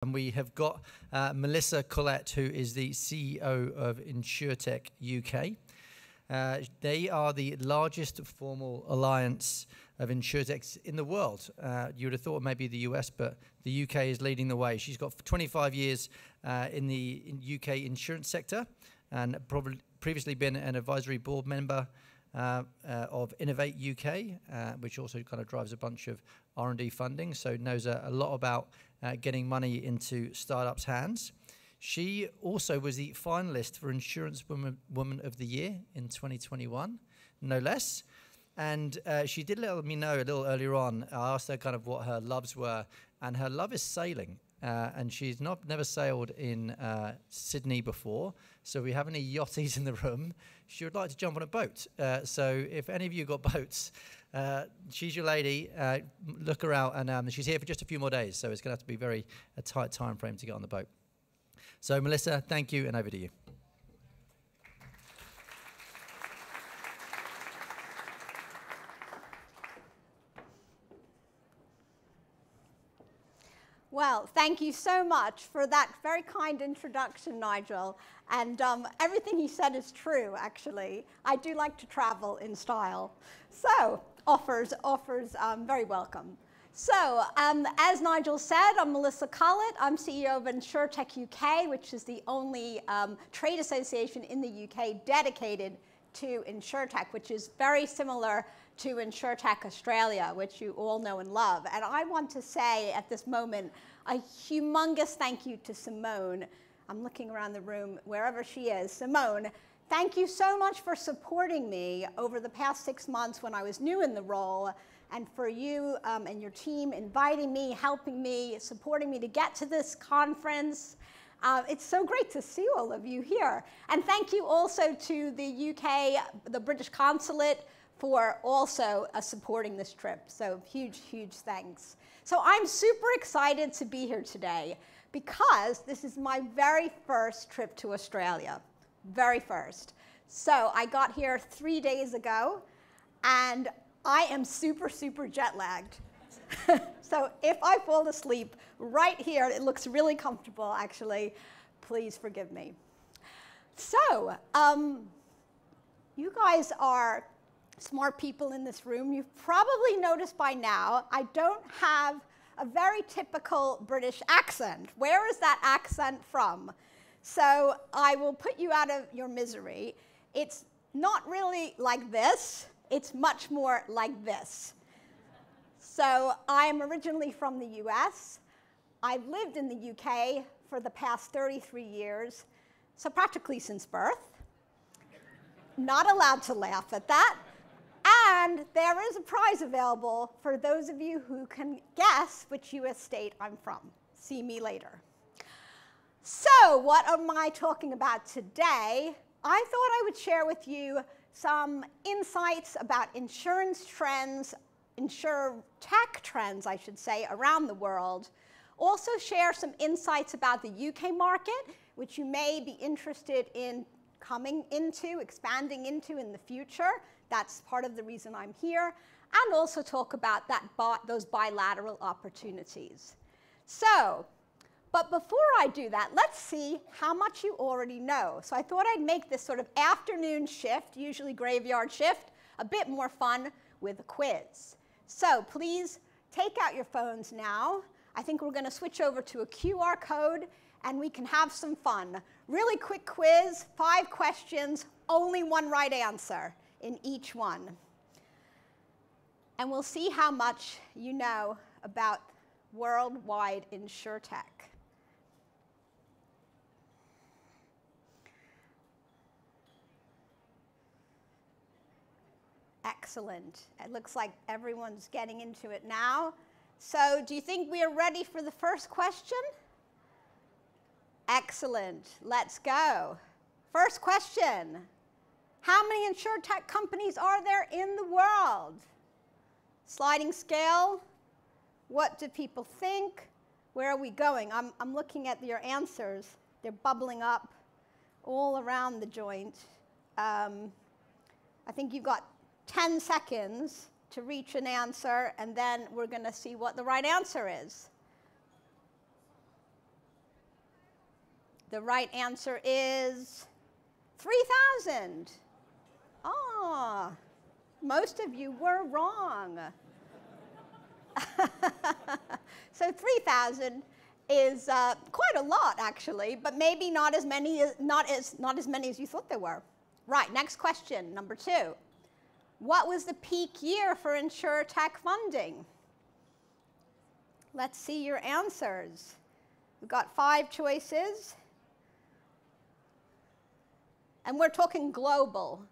And we have got Melissa Collett, who is the CEO of Insurtech UK. They are the largest formal alliance of insurtechs in the world. You would have thought maybe the US, but the UK is leading the way. She's got 25 years in the UK insurance sector and probably previously been an advisory board member of Innovate UK, which also kind of drives a bunch of R&D funding, so knows a lot about getting money into startups' hands. She also was the finalist for Insurance Woman of the Year in 2021, no less. And she did let me know a little earlier on. I asked her kind of what her loves were, and her love is sailing. And she's never sailed in Sydney before, so if we have any yachties in the room, she would like to jump on a boat. So if any of you got boats, she's your lady. Look her out, and she's here for just a few more days, so it's going to have to be a tight time frame to get on the boat. So Melissa, thank you, and over to you. Well, thank you so much for that very kind introduction, Nigel. And everything he said is true, actually. I do like to travel in style. So, offers very welcome. So, as Nigel said, I'm Melissa Collett. I'm CEO of Insurtech UK, which is the only trade association in the UK dedicated to Insurtech, which is very similar to Insurtech Australia, which you all know and love. And I want to say at this moment a humongous thank you to Simone. I'm looking around the room, wherever she is. Simone, thank you so much for supporting me over the past 6 months when I was new in the role, and for you and your team inviting me, helping me, supporting me to get to this conference. It's so great to see all of you here. And thank you also to the UK, the British Consulate, for also supporting this trip. So huge, huge thanks. So I'm super excited to be here today because this is my very first trip to Australia. Very first. So I got here 3 days ago, and I am super, super jet lagged. So if I fall asleep right here, it looks really comfortable, actually. Please forgive me. So you guys are smart people in this room. You've probably noticed by now I don't have a very typical British accent. Where is that accent from? So I will put you out of your misery. It's not really like this. It's much more like this. So I'm originally from the US. I've lived in the UK for the past 33 years, so practically since birth. Not allowed to laugh at that. And there is a prize available for those of you who can guess which US state I'm from. See me later. So what am I talking about today? I thought I would share with you some insights about insurance trends, Insurtech trends, I should say, around the world. Also share some insights about the UK market, which you may be interested in coming into, expanding into in the future. That's part of the reason I'm here. And also talk about those bilateral opportunities. So, but before I do that, let's see how much you already know. So I thought I'd make this sort of afternoon shift, usually graveyard shift, a bit more fun with a quiz. So please take out your phones now. I think we're going to switch over to a QR code, and we can have some fun. Really quick quiz, 5 questions, only one right answer in each one. And we'll see how much you know about worldwide Insurtech. Excellent. It looks like everyone's getting into it now. So do you think we are ready for the first question? Excellent. Let's go. First question. How many Insurtech companies are there in the world? Sliding scale. What do people think? Where are we going? I'm looking at your answers. They're bubbling up all around the joint. I think you've got 10 seconds to reach an answer, and then we're going to see what the right answer is. The right answer is 3,000. Ah, most of you were wrong. So 3,000 is quite a lot, actually, but maybe not as many as you thought there were. Right, next question, number 2. What was the peak year for Insurtech funding? Let's see your answers. We've got 5 choices. And we're talking global.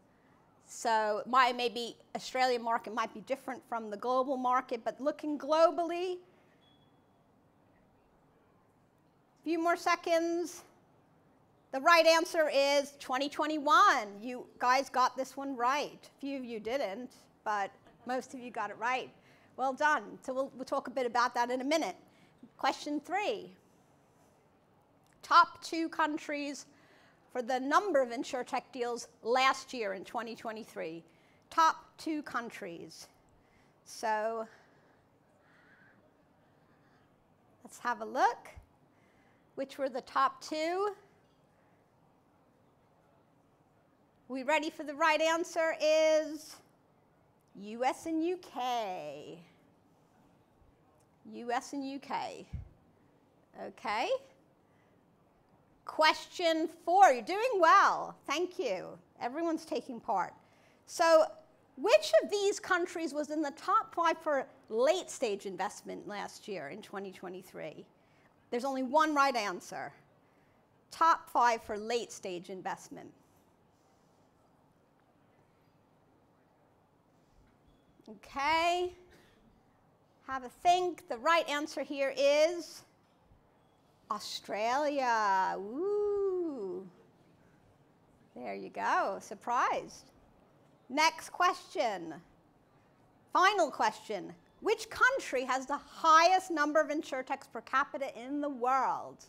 So maybe Australian market might be different from the global market, but looking globally, a few more seconds. The right answer is 2021. You guys got this one right. A few of you didn't, but most of you got it right. Well done. So we'll talk a bit about that in a minute. Question 3. Top 2 countries for the number of Insurtech deals last year in 2023. Top 2 countries. So let's have a look. Which were the top 2? We ready for the right answer is US and UK. US and UK. Okay. Question 4. You're doing well. Thank you. Everyone's taking part. So which of these countries was in the top 5 for late-stage investment last year in 2023? There's only one right answer. Top 5 for late-stage investment. Okay. Have a think. The right answer here is Australia. Woo. There you go. Surprised. Next question. Final question. Which country has the highest number of Insurtechs per capita in the world?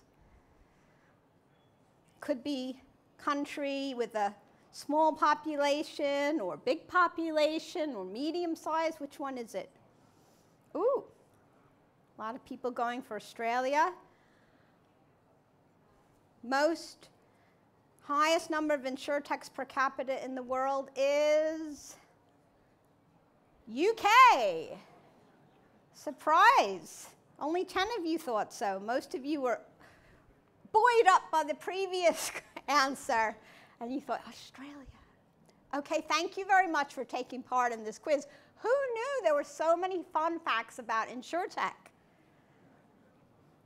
Could be country with a small population or big population or medium size. Which one is it? Ooh, a lot of people going for Australia. Highest number of Insurtechs per capita in the world is UK. Surprise. Only 10 of you thought so. Most of you were buoyed up by the previous answer, and you thought, Australia. Okay, thank you very much for taking part in this quiz. Who knew there were so many fun facts about Insurtech?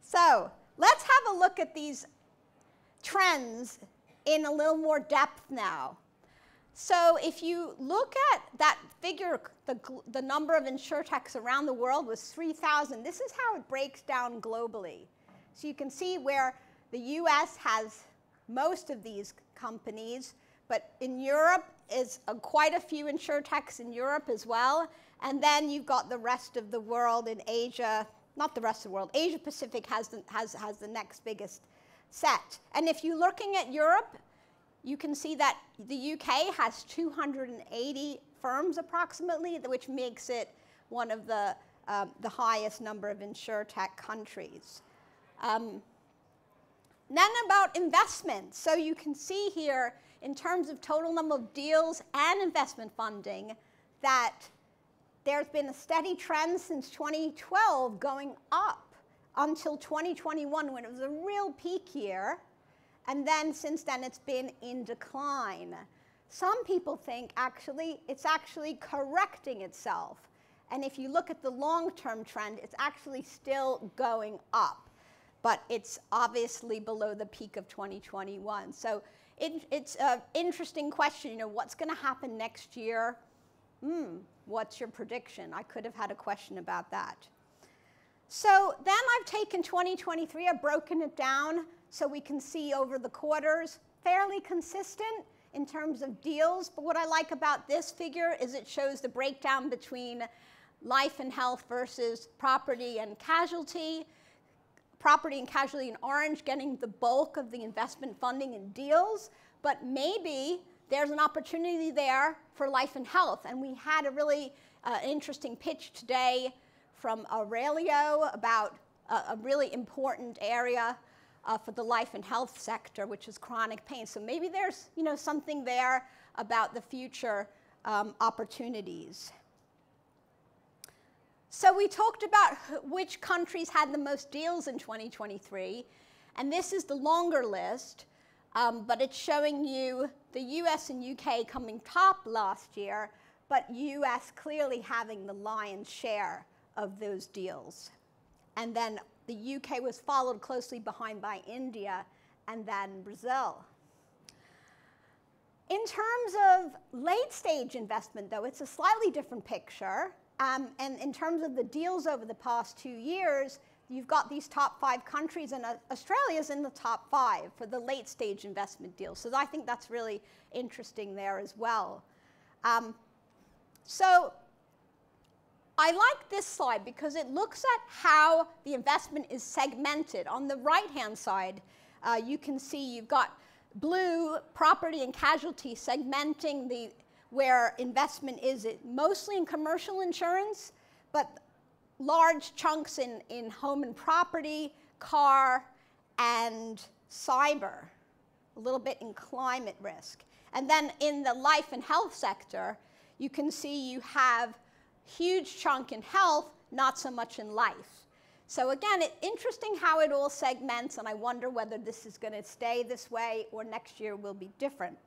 So let's have a look at these trends in a little more depth now. So if you look at that figure, the number of Insurtechs around the world was 3,000. This is how it breaks down globally. So you can see where the US has most of these companies, but in Europe is quite a few Insurtechs in Europe as well. And then you've got the rest of the world in Asia, not the rest of the world, Asia Pacific has the next biggest set. And if you're looking at Europe, you can see that the UK has 280 firms approximately, which makes it one of the highest number of Insurtech countries. Then about investment. So you can see here, in terms of total number of deals and investment funding, that there's been a steady trend since 2012 going up until 2021 when it was a real peak year. And then since then, it's been in decline. Some people think it's actually correcting itself. And if you look at the long-term trend, it's actually still going up. But it's obviously below the peak of 2021. So it's an interesting question. What's going to happen next year? What's your prediction? I could have had a question about that. So then I've taken 2023, I've broken it down so we can see over the quarters, fairly consistent in terms of deals. But what I like about this figure is it shows the breakdown between life and health versus property and casualty. Property and casualty in orange getting the bulk of the investment funding in deals, but maybe there's an opportunity there for life and health. And we had a really interesting pitch today from Aurelio about a really important area for the life and health sector, which is chronic pain. So maybe there's something there about the future opportunities. So we talked about which countries had the most deals in 2023, and this is the longer list, but it's showing you the US and UK coming top last year, but US clearly having the lion's share of those deals. And then the UK was followed closely behind by India and then Brazil. In terms of late-stage investment, though, it's a slightly different picture. And in terms of the deals over the past 2 years, you've got these top 5 countries, and Australia's in the top 5 for the late-stage investment deals. So I think that's really interesting there as well. So I like this slide because it looks at how the investment is segmented. On the right-hand side, you can see you've got blue property and casualty segmenting where investment is mostly in commercial insurance, but large chunks in home and property, car, and cyber, a little bit in climate risk. And then in the life and health sector, you can see you have huge chunk in health, not so much in life. So again, it's interesting how it all segments, and I wonder whether this is going to stay this way or next year will be different.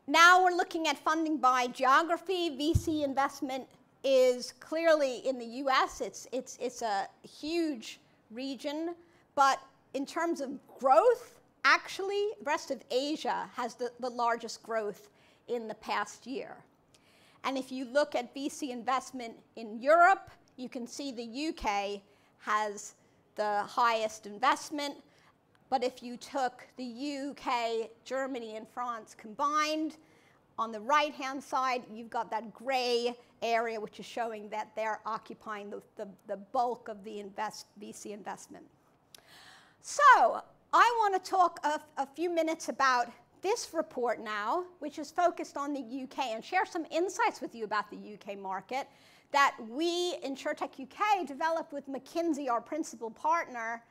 Now we're looking at funding by geography. VC investment is clearly in the US. It's a huge region, but in terms of growth, actually, the rest of Asia has the largest growth in the past year. And if you look at VC investment in Europe, you can see the UK has the highest investment. But if you took the UK, Germany, and France combined, on the right-hand side, you've got that gray area, which is showing that they're occupying the bulk of the VC investment. So I want to talk a few minutes about this report now, which is focused on the UK, and share some insights with you about the UK market that we, Insurtech UK, developed with McKinsey, our principal partner.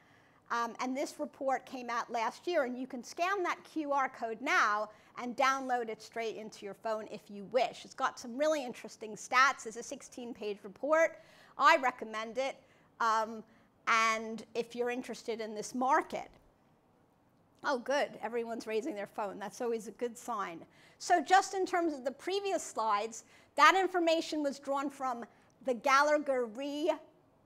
And this report came out last year, and you can scan that QR code now and download it straight into your phone if you wish. It's got some really interesting stats. It's a 16-page report. I recommend it, and if you're interested in this market. Oh, good. Everyone's raising their phone. That's always a good sign. So just in terms of the previous slides, that information was drawn from the Gallagher Re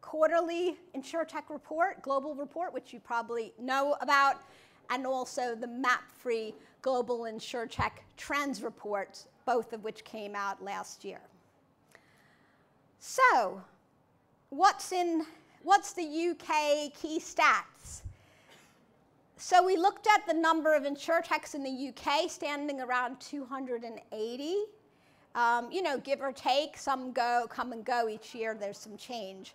quarterly Insurtech report, global report, which you probably know about, and also the MapFree Global Insurtech Trends report, both of which came out last year. So what's the UK key stats? So we looked at the number of Insurtechs in the UK, standing around 280. Give or take, some come and go each year. There's some change.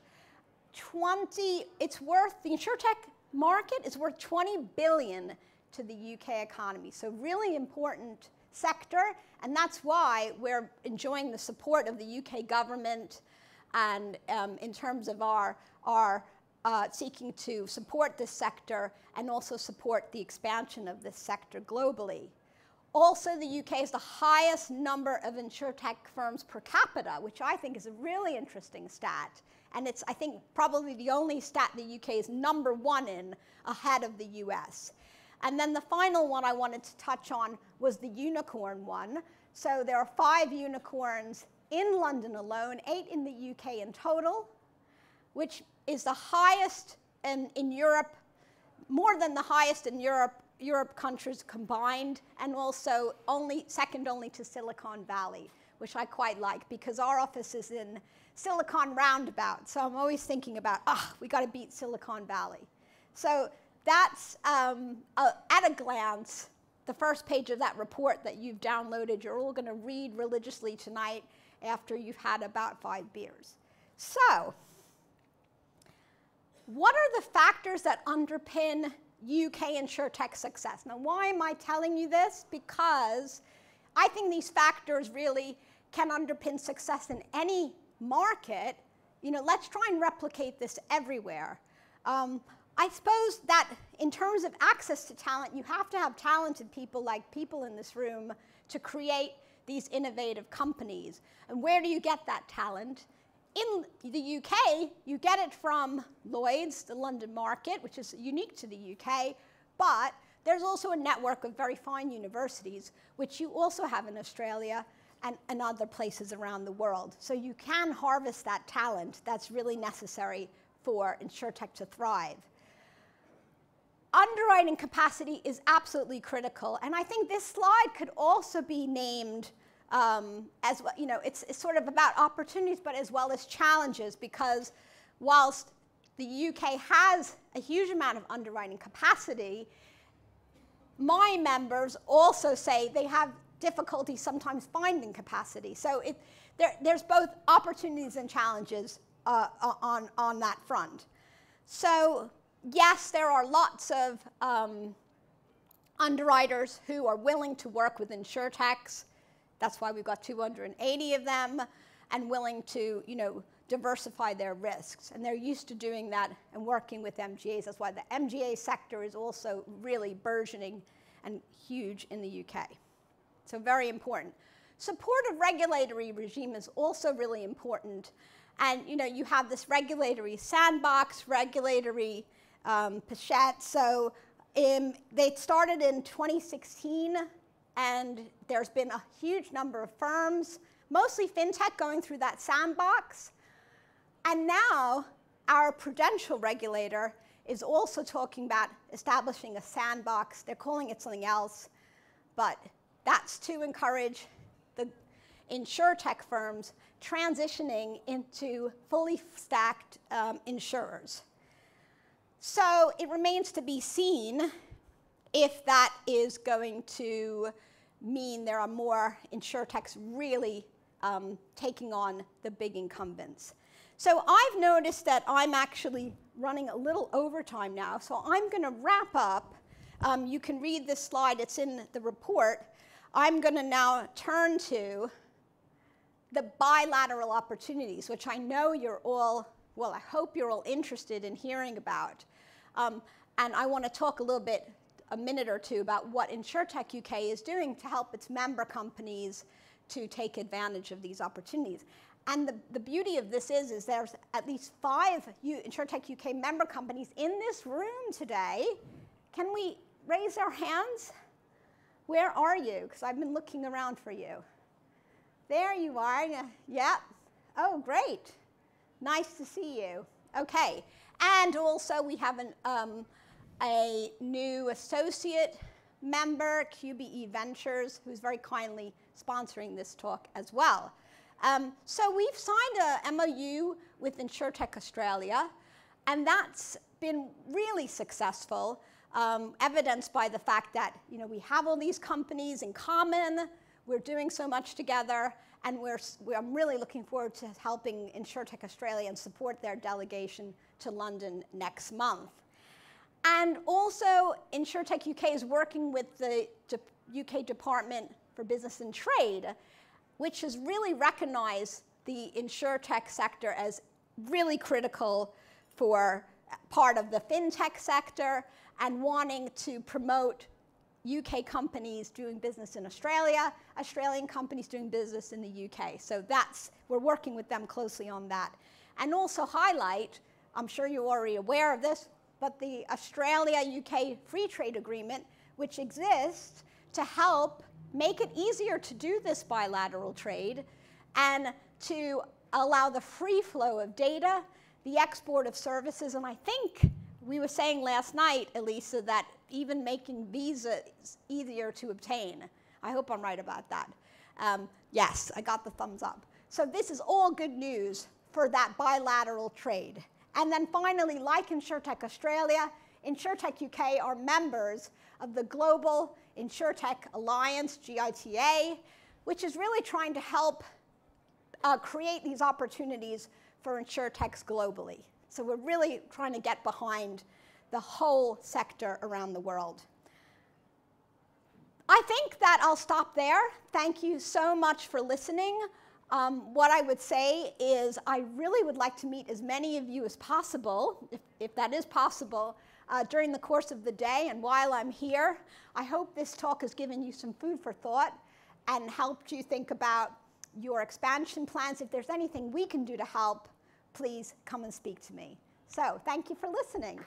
The Insurtech market is worth $20 billion to the UK economy. So really important sector, and that's why we're enjoying the support of the UK government, and in terms of our seeking to support this sector and also support the expansion of this sector globally. Also, the UK has the highest number of Insurtech firms per capita, which I think is a really interesting stat. And it's, I think, probably the only stat the UK is #1 in, ahead of the US. And then the final one I wanted to touch on was the unicorn one. So there are 5 unicorns in London alone, 8 in the UK in total, which is the highest in Europe, more than the highest in Europe countries combined, and also second only to Silicon Valley, which I quite like because our office is in Silicon Roundabout. So I'm always thinking about, we got to beat Silicon Valley. So that's, at a glance, the first page of that report that you've downloaded. You're all going to read religiously tonight after you've had about 5 beers. So what are the factors that underpin UK Insurtech success? Now, why am I telling you this? Because I think these factors really can underpin success in any market. Let's try and replicate this everywhere. I suppose that in terms of access to talent, you have to have talented people like people in this room to create these innovative companies. And where do you get that talent? In the UK, you get it from Lloyd's, the London market, which is unique to the UK, but there's also a network of very fine universities, which you also have in Australia and other places around the world. So you can harvest that talent that's really necessary for Insurtech to thrive. Underwriting capacity is absolutely critical, and I think this slide could also be named as well. You know, it's sort of about opportunities, but as well as challenges, because whilst the UK has a huge amount of underwriting capacity, my members also say they have difficulty sometimes finding capacity. So there's both opportunities and challenges on that front. So yes, there are lots of underwriters who are willing to work with Insurtechs. That's why we've got 280 of them, and willing to, you know, diversify their risks. And they're used to doing that and working with MGAs. That's why the MGA sector is also really burgeoning and huge in the UK. So very important. Supportive regulatory regime is also really important. And, you know, you have this regulatory sandbox, regulatory pochette. So they started in 2016, and there's been a huge number of firms, mostly fintech, going through that sandbox. And now our prudential regulator is also talking about establishing a sandbox. They're calling it something else, but that's to encourage the Insurtech firms transitioning into fully stacked insurers. So it remains to be seen if that is going to mean there are more Insurtechs really taking on the big incumbents. So I've noticed that I'm actually running a little overtime now, so I'm going to wrap up. You can read this slide, it's in the report. I'm going to now turn to the bilateral opportunities, which I know you're all, well, I hope you're all interested in hearing about. And I want to talk a minute or two about what Insurtech UK is doing to help its member companies to take advantage of these opportunities. And the beauty of this is there's at least 5 Insurtech UK member companies in this room today. Can we raise our hands? Where are you? Because I've been looking around for you. There you are. Yeah. Oh, great. Nice to see you. Okay. And also we have a new associate member, QBE Ventures, who's very kindly sponsoring this talk as well. So we've signed a MOU with Insurtech Australia, and that's been really successful, evidenced by the fact that, you know, we have all these companies in common, we're doing so much together, and I'm really looking forward to helping Insurtech Australia and support their delegation to London next month. And also, Insurtech UK is working with the UK Department for Business and Trade, which has really recognized the Insurtech sector as really critical for part of the fintech sector and wanting to promote UK companies doing business in Australia, Australian companies doing business in the UK. So we're working with them closely on that. And also highlight, I'm sure you're already aware of this, but the Australia-UK Free Trade Agreement, which exists to help make it easier to do this bilateral trade and to allow the free flow of data, the export of services, and I think we were saying last night, Elisa, that even making visas easier to obtain. I hope I'm right about that. Yes, I got the thumbs up. So this is all good news for that bilateral trade. And then finally, like Insurtech Australia, Insurtech UK are members of the Global Insurtech Alliance, GITA, which is really trying to help create these opportunities for Insurtechs globally. So we're really trying to get behind the whole sector around the world. I think that I'll stop there. Thank you so much for listening. What I would say is I really would like to meet as many of you as possible, if that is possible, during the course of the day. And while I'm here, I hope this talk has given you some food for thought and helped you think about your expansion plans. If there's anything we can do to help, please come and speak to me. So thank you for listening.